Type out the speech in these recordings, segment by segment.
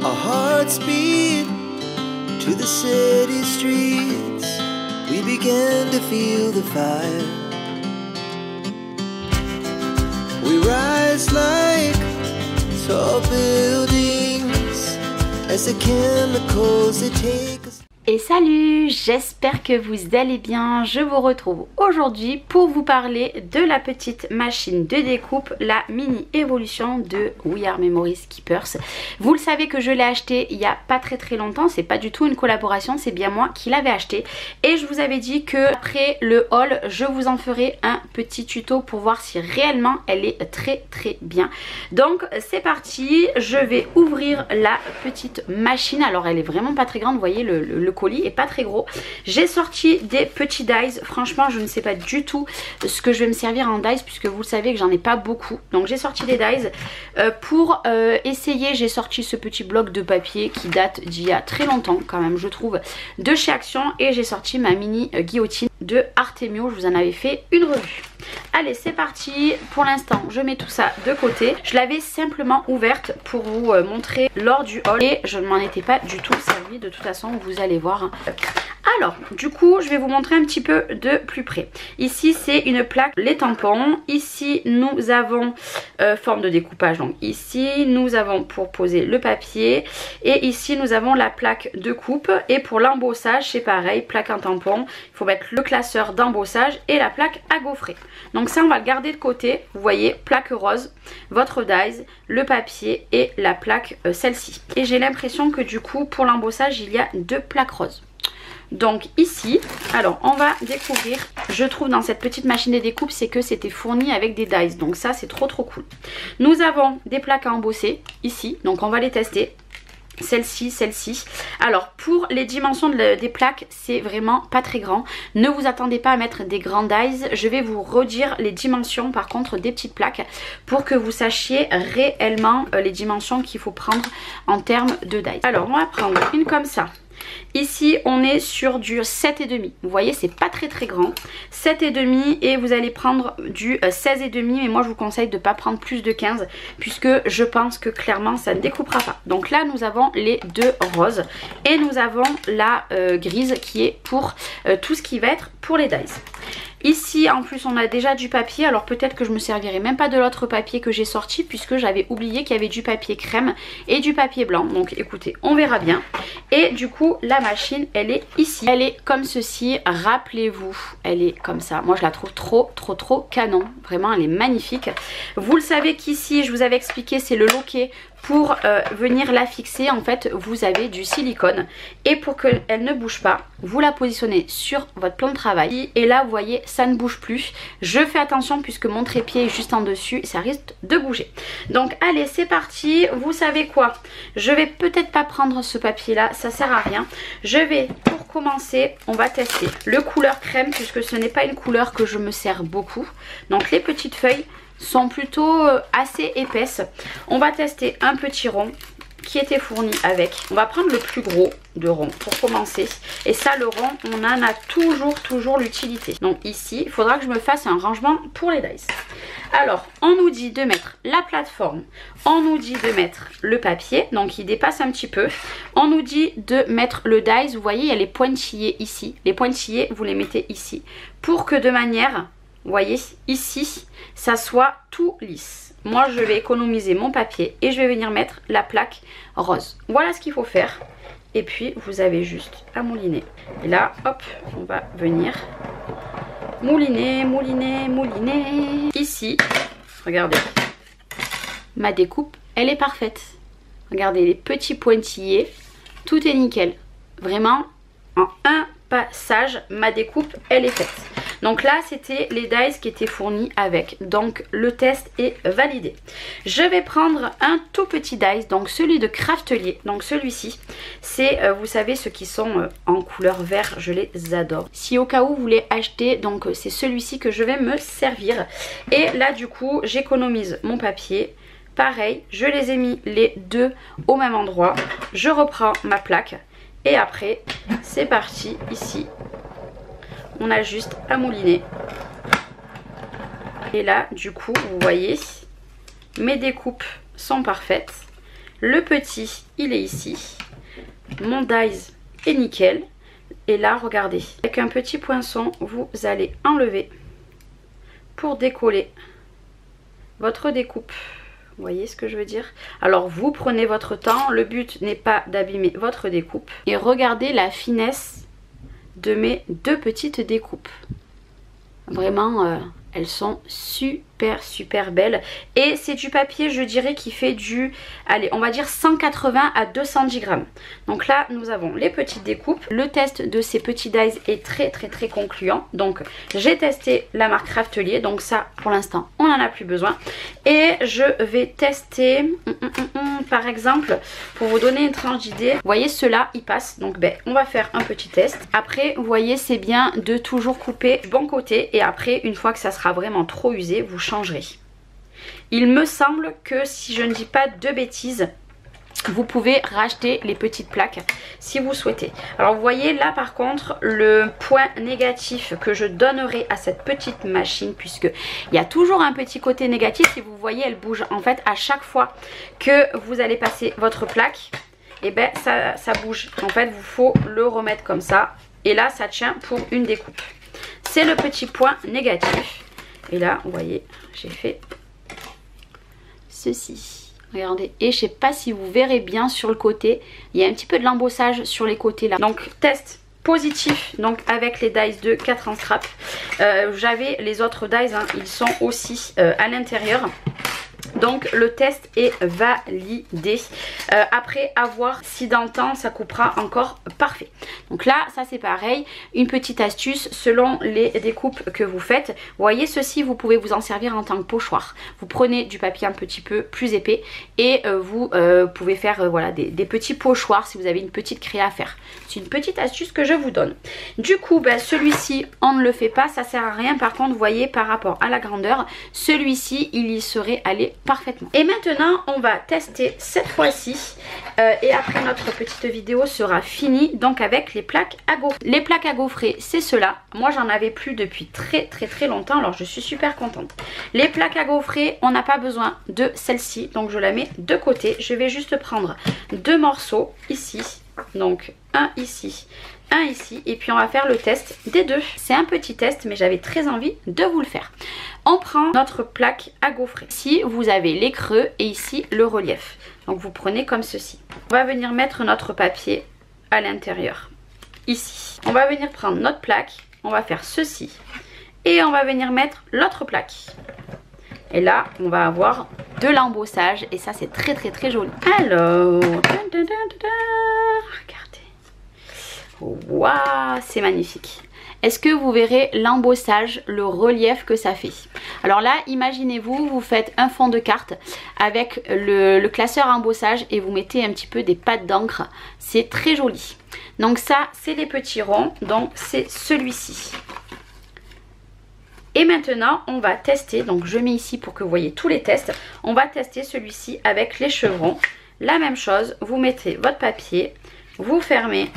Our hearts beat to the city streets. We began to feel the fire. We rise like tall buildings as the chemicals they take us. Et salut, j'espère que vous allez bien. Je vous retrouve aujourd'hui pour vous parler de la petite machine de découpe, la mini évolution de We Are Memories Keepers. Vous le savez que je l'ai acheté il y a pas très longtemps, c'est pas du tout une collaboration, c'est bien moi qui l'avais acheté. Et je vous avais dit que après le haul, je vous en ferai un petit tuto pour voir si réellement elle est très bien. Donc c'est parti, je vais ouvrir la petite machine. Alors elle est vraiment pas très grande, vous voyez le colis est pas très gros. J'ai sorti des petits dies. Franchement je ne sais pas du tout ce que je vais me servir en dies puisque vous le savez que j'en ai pas beaucoup. Donc j'ai sorti des dies pour essayer. J'ai sorti ce petit bloc de papier qui date d'il y a très longtemps quand même je trouve, de chez Action. Et j'ai sorti ma mini guillotine de Artemio, je vous en avais fait une revue. Allez c'est parti, pour l'instant je mets tout ça de côté. Je l'avais simplement ouverte pour vous montrer lors du haul et je ne m'en étais pas du tout servi, de toute façon vous allez voir. Alors du coup je vais vous montrer un petit peu de plus près. Ici c'est une plaque, les tampons. Ici nous avons forme de découpage, donc ici nous avons pour poser le papier. Et ici nous avons la plaque de coupe. Et pour l'embossage c'est pareil, plaque en tampon. Il faut mettre le classeur d'embossage et la plaque à gaufrer. Donc ça on va le garder de côté. Vous voyez, plaque rose, votre dies, le papier et la plaque celle-ci. Et j'ai l'impression que du coup pour l'embossage il y a deux plaques roses. Donc ici, alors on va découvrir, je trouve dans cette petite machine de découpe, c'est que c'était fourni avec des dies. Donc ça c'est trop cool. Nous avons des plaques à embosser ici, donc on va les tester. Celle-ci, celle-ci. Alors pour les dimensions des plaques, c'est vraiment pas très grand. Ne vous attendez pas à mettre des grandes dies. Je vais vous redire les dimensions par contre des petites plaques pour que vous sachiez réellement les dimensions qu'il faut prendre en termes de dies. Alors on va prendre une comme ça. Ici on est sur du 7,5. Vous voyez c'est pas très grand. 7,5 et vous allez prendre du 16,5. Mais moi je vous conseille de ne pas prendre plus de 15 puisque je pense que clairement ça ne découpera pas. Donc là nous avons les deux roses et nous avons la grise qui est pour tout ce qui va être pour les dies. Ici en plus on a déjà du papier, alors peut-être que je me servirai même pas de l'autre papier que j'ai sorti puisque j'avais oublié qu'il y avait du papier crème et du papier blanc. Donc écoutez, on verra bien. Et du coup la machine elle est ici, elle est comme ceci, rappelez-vous, elle est comme ça. Moi je la trouve trop canon, vraiment elle est magnifique. Vous le savez qu'ici je vous avais expliqué c'est le loquet. Pour venir la fixer en fait vous avez du silicone et pour qu'elle ne bouge pas vous la positionnez sur votre plan de travail et là vous voyez ça ne bouge plus. Je fais attention puisque mon trépied est juste en dessus, ça risque de bouger. Donc allez c'est parti. Vous savez quoi, je vais peut-être pas prendre ce papier là, ça sert à rien. Je vais pour commencer, on va tester le couleur crème puisque ce n'est pas une couleur que je me sers beaucoup. Donc les petites feuilles sont plutôt assez épaisses. On va tester un petit rond qui était fourni avec. On va prendre le plus gros de rond pour commencer. Et ça le rond on en a toujours l'utilité. Donc ici il faudra que je me fasse un rangement pour les dies. Alors on nous dit de mettre la plateforme, on nous dit de mettre le papier, donc il dépasse un petit peu. On nous dit de mettre le dies, vous voyez il y a les pointillés ici. Les pointillés vous les mettez ici pour que de manière, vous voyez ici, ça soit tout lisse. Moi je vais économiser mon papier et je vais venir mettre la plaque rose. Voilà ce qu'il faut faire. Et puis vous avez juste à mouliner. Et là hop, on va venir mouliner. Ici, regardez, ma découpe elle est parfaite. Regardez les petits pointillés, tout est nickel. Vraiment en un passage ma découpe elle est faite. Donc là c'était les dies qui étaient fournis avec. Donc le test est validé. Je vais prendre un tout petit dies, donc celui de Craftelier. Donc celui-ci c'est vous savez ceux qui sont en couleur vert, je les adore. Si au cas où vous voulez acheter, donc c'est celui-ci que je vais me servir. Et là du coup j'économise mon papier. Pareil, je les ai mis les deux au même endroit. Je reprends ma plaque et après c'est parti. Ici on a juste à mouliner. Et là du coup vous voyez mes découpes sont parfaites. Le petit, il est ici. Mon dies est nickel. Et là, regardez, avec un petit poinçon, vous allez enlever pour décoller votre découpe. Vous voyez ce que je veux dire? Alors, vous prenez votre temps. Le but n'est pas d'abîmer votre découpe. Et regardez la finesse de mes deux petites découpes. Vraiment, elles sont super belles. Et c'est du papier, je dirais, qui fait du, allez, on va dire 180 à 210 grammes. Donc là, nous avons les petites découpes. Le test de ces petits dies est très concluant. Donc, j'ai testé la marque Craftelier. Donc ça, pour l'instant, on n'en a plus besoin. Et je vais tester, par exemple, pour vous donner une tranche d'idée. Vous voyez, ceux-là, ils passent. Donc, ben, on va faire un petit test. Après, vous voyez, c'est bien de toujours couper du bon côté. Et après, une fois que ça sera vraiment trop usé, vous changerez. Il me semble que si je ne dis pas de bêtises, vous pouvez racheter les petites plaques si vous souhaitez. Alors vous voyez là par contre le point négatif que je donnerai à cette petite machine, puisque il y a toujours un petit côté négatif. Si vous voyez, elle bouge en fait à chaque fois que vous allez passer votre plaque. Et ben ça bouge. En fait, vous faut le remettre comme ça. Et là ça tient pour une découpe. C'est le petit point négatif. Et là, vous voyez, j'ai fait ceci. Regardez. Et je sais pas si vous verrez bien sur le côté. Il y a un petit peu de l'embossage sur les côtés là. Donc, test positif. Donc, avec les dies de 4 en scrap. J'avais les autres dies, hein, ils sont aussi à l'intérieur. Donc le test est validé. Après, à voir si dans le temps ça coupera encore parfait. Donc là, ça c'est pareil. Une petite astuce selon les découpes que vous faites. Vous voyez, ceci, vous pouvez vous en servir en tant que pochoir. Vous prenez du papier un petit peu plus épais et vous pouvez faire voilà, des petits pochoirs si vous avez une petite créa à faire. C'est une petite astuce que je vous donne. Du coup, ben, celui-ci, on ne le fait pas. Ça sert à rien. Par contre, vous voyez, par rapport à la grandeur, celui-ci, il y serait allé parfaitement. Et maintenant, on va tester cette fois-ci. Et après, notre petite vidéo sera finie. Donc, avec les plaques à gaufrer. Les plaques à gaufrer, c'est cela. Moi, j'en avais plus depuis très longtemps. Alors, je suis super contente. Les plaques à gaufrer, on n'a pas besoin de celle-ci. Donc, je la mets de côté. Je vais juste prendre 2 morceaux ici. Donc, un ici. Un ici, et puis on va faire le test des deux. C'est un petit test, mais j'avais très envie de vous le faire. On prend notre plaque à gaufrer. Ici, vous avez les creux et ici le relief. Donc vous prenez comme ceci. On va venir mettre notre papier à l'intérieur. Ici. On va venir prendre notre plaque. On va faire ceci. Et on va venir mettre l'autre plaque. Et là, on va avoir de l'embossage. Et ça, c'est très joli. Alors, regardez. Waouh, c'est magnifique. Est-ce que vous verrez l'embossage, le relief que ça fait? Alors là, imaginez-vous, vous faites un fond de carte avec le classeur embossage et vous mettez un petit peu des pattes d'encre. C'est très joli. Donc ça, c'est les petits ronds. Donc c'est celui-ci. Et maintenant, on va tester. Donc je mets ici pour que vous voyez tous les tests. On va tester celui-ci avec les chevrons. La même chose, vous mettez votre papier, vous fermez.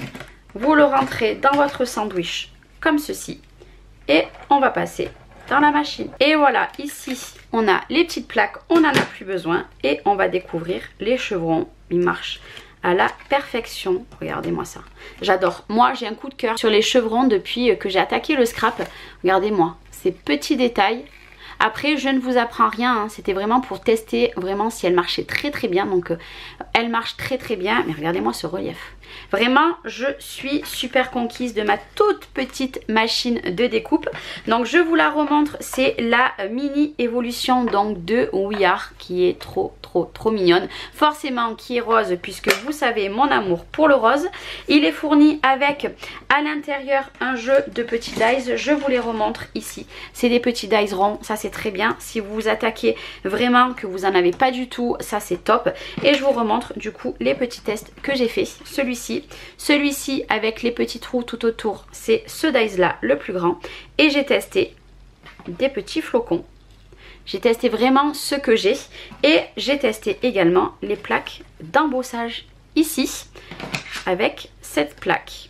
Vous le rentrez dans votre sandwich comme ceci. Et on va passer dans la machine. Et voilà, ici, on a les petites plaques. On n'en a plus besoin. Et on va découvrir les chevrons. Ils marchent à la perfection. Regardez-moi ça. J'adore. Moi, j'ai un coup de cœur sur les chevrons depuis que j'ai attaqué le scrap. Regardez-moi, ces petits détails. Après, je ne vous apprends rien, hein. C'était vraiment pour tester vraiment si elle marchait très bien. Donc, elle marche très bien. Mais regardez-moi ce relief. Vraiment, je suis super conquise de ma toute petite machine de découpe. Donc, je vous la remontre. C'est la mini évolution donc de WeAre qui est trop mignonne. Forcément, qui est rose puisque vous savez mon amour pour le rose. Il est fourni avec à l'intérieur un jeu de petits dies. Je vous les remontre ici. C'est des petits dies ronds. Ça, c'est très bien. Si vous vous attaquez vraiment que vous n'en avez pas du tout, ça, c'est top. Et je vous remontre du coup les petits tests que j'ai fait. Celui-ci avec les petits trous tout autour, c'est ce dies là le plus grand. Et j'ai testé des petits flocons. J'ai testé vraiment ce que j'ai. Et j'ai testé également les plaques d'embossage ici avec cette plaque.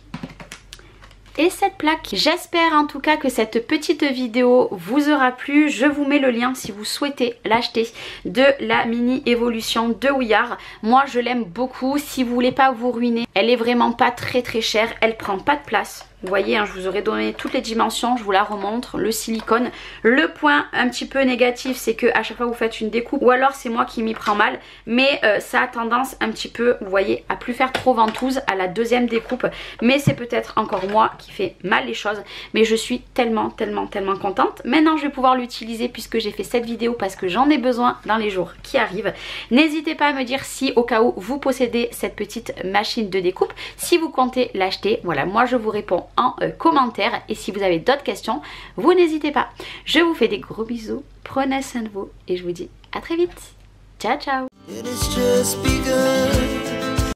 et cette plaque. J'espère en tout cas que cette petite vidéo vous aura plu. Je vous mets le lien si vous souhaitez l'acheter de la mini évolution de We Are. Moi je l'aime beaucoup. Si vous voulez pas vous ruiner, elle est vraiment pas très chère, elle prend pas de place. Vous voyez, hein, je vous aurais donné toutes les dimensions, je vous la remontre, le silicone. Le point un petit peu négatif, c'est que à chaque fois que vous faites une découpe, ou alors c'est moi qui m'y prends mal, mais ça a tendance un petit peu, vous voyez, à plus faire trop ventouse à la deuxième découpe. Mais c'est peut-être encore moi qui fais mal les choses. Mais je suis tellement contente. Maintenant, je vais pouvoir l'utiliser puisque j'ai fait cette vidéo parce que j'en ai besoin dans les jours qui arrivent. N'hésitez pas à me dire si au cas où vous possédez cette petite machine de découpe, si vous comptez l'acheter. Voilà, moi je vous réponds en commentaire et si vous avez d'autres questions, vous n'hésitez pas. Je vous fais des gros bisous, prenez soin de vous et je vous dis à très vite. Ciao ciao. And it's just begun.